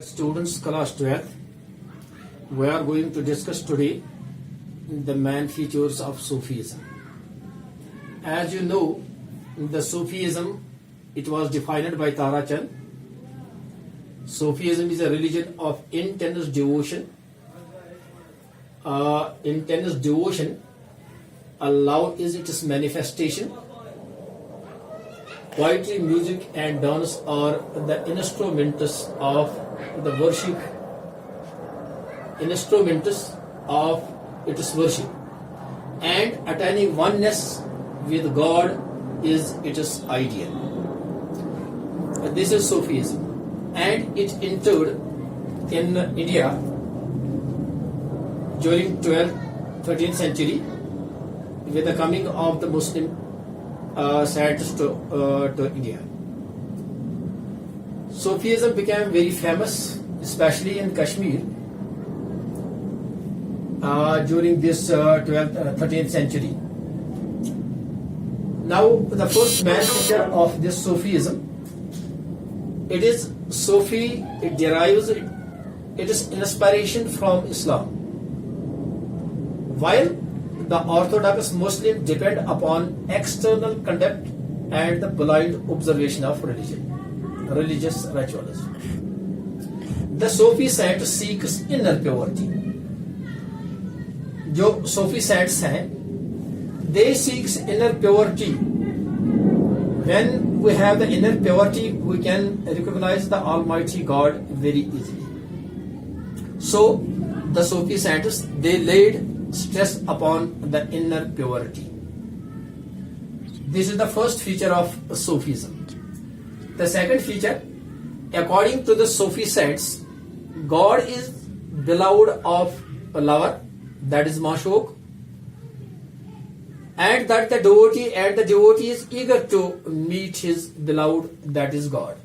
Students, class 12, we are going to discuss today the main features of Sufism. As you know, the Sufism, it was defined by Tara Chand. Sufism is a religion of intense devotion. Intense devotion, Allah is its manifestation. Poetry, music and dance are the instruments of the worship, instruments of its worship, and attaining oneness with God is its ideal. This is Sufism, and it entered in India during 12th, 13th century with the coming of the Muslim scientists to India. Sufism became very famous, especially in Kashmir, during this 12th, 13th century. Now, the first main feature of this Sufism, it is Sufi, it derives, it is inspiration from Islam. While the Orthodox Muslim depend upon external conduct and the blind observation of religious rituals. The Sufi saint seeks inner purity. जो Sufi saints हैं, they seeks inner purity. When we have the inner purity, we can recognize the Almighty God very easily. So, the Sufi saints, they laid stress upon the inner purity. This is the first feature of Sufism. The second feature, according to the Sufi saints, God is beloved of a lover, that is Mashuk, and that the devotee is eager to meet his beloved, that is God.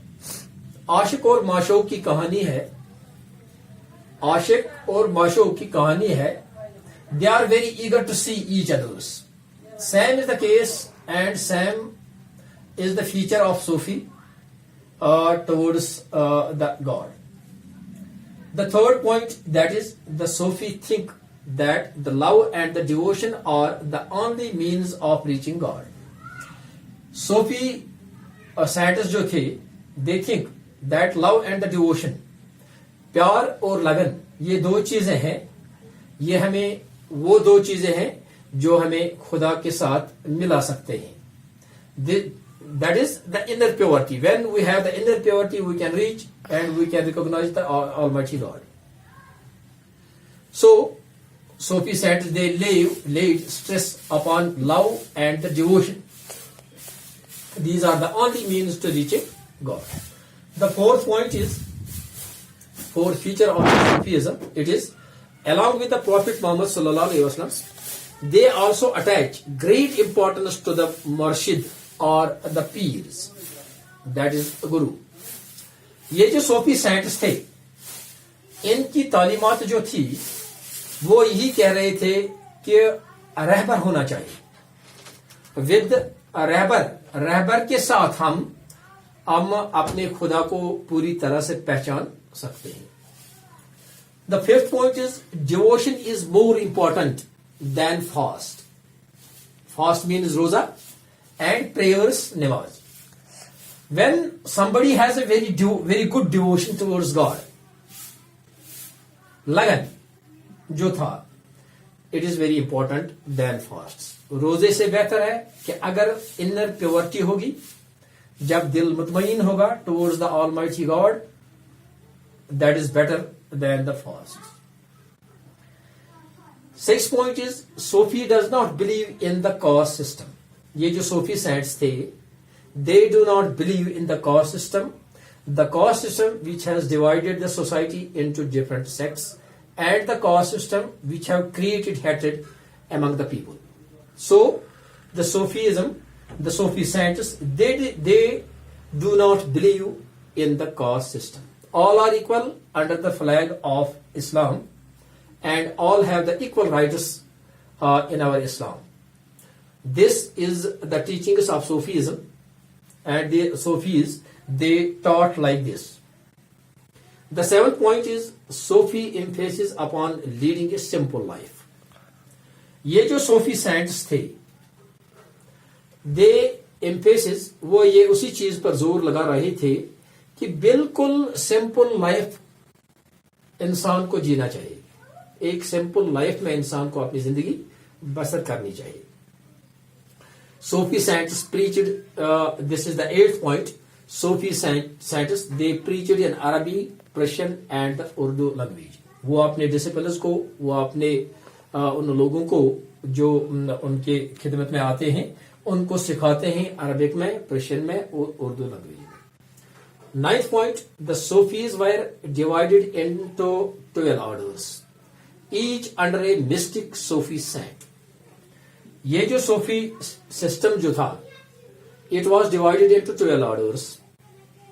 आशिक और माशूक की कहानी है, आशिक और माशूक की कहानी है. They are very eager to see each others. Same is the case, and same is the feature of Sufi towards the God. The third point, that is the Sufi think that the love and the devotion are the only means of reaching God. Sufi scientists जो थे, they think that love and the devotion, प्यार और लगन, ये दो चीजें हैं, ये हमें वो दो चीजें हैं जो हमें खुदा के साथ मिला सकते हैं. That is the inner purity. When we have the inner purity, we can reach and we can recognize the Almighty God. So, Sufi saints, they laid stress upon love and the devotion. These are the only means to reaching God. The fourth feature of Sufism, it is, along with the Prophet Muhammad sallallahu alaihi wasallam, they also attach great importance to the Murshid or the Peers, that is Guru. ये जो Sufi saints थे, इनकी तालीमात जो थी, वो यही कह रहे थे कि रहबर होना चाहिए. विद रहबर के साथ हम अपने खुदा को पूरी तरह से पहचान सकते हैं. The fifth point is devotion is more important than fast. Fast means roza and prayers namaz. When somebody has a very good devotion towards God, lagan जो था, it is very important than fasts. रोजे से बेहतर है कि अगर inner purity होगी, जब दिल मुतमईन होगा towards the Almighty God, that is better than the fast. Sixth point is Sufi does not believe in the caste system. ये जो Sufi saints थे, they do not believe in the caste system. The caste system which has divided the society into different sects, and the caste system which have created hatred among the people. So, the Sufi saints, they do not believe in the caste system. All are equal under the flag of Islam, and all have the equal rights in our Islam. This is the teachings of Sufism, and the Sufis, they taught like this. The seventh point is Sufi emphasis upon leading a simple life. ये जो सूफी cents थे, दे emphasis, वो ये उसी चीज पर जोर लगा रहे थे कि बिल्कुल सिंपल लाइफ इंसान को जीना चाहिए. एक सिंपल लाइफ में इंसान को अपनी जिंदगी बसर करनी चाहिए. Sufi saints preached, this is the eighth point, Sufi saints, they preached in Arabic, Persian and the Urdu language. वो अपने डिसिपल्स को, वो अपने उन लोगों को जो उनके खिदमत में आते हैं, उनको सिखाते हैं अरबिक में, पर्शियन में और उर्दू लैंग्वेज में. Ninth point, the Sufis were divided into 12 orders, each under a mystic Sufi saint. ये जो सूफी सिस्टम जो था, it was divided into 12 orders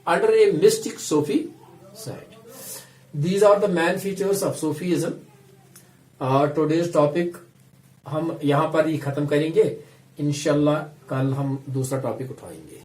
under a mystic Sufi saint. These are the main features of Sufism. Today's topic हम यहां पर ही खत्म करेंगे. इंशाल्लाह कल हम दूसरा टॉपिक उठाएंगे.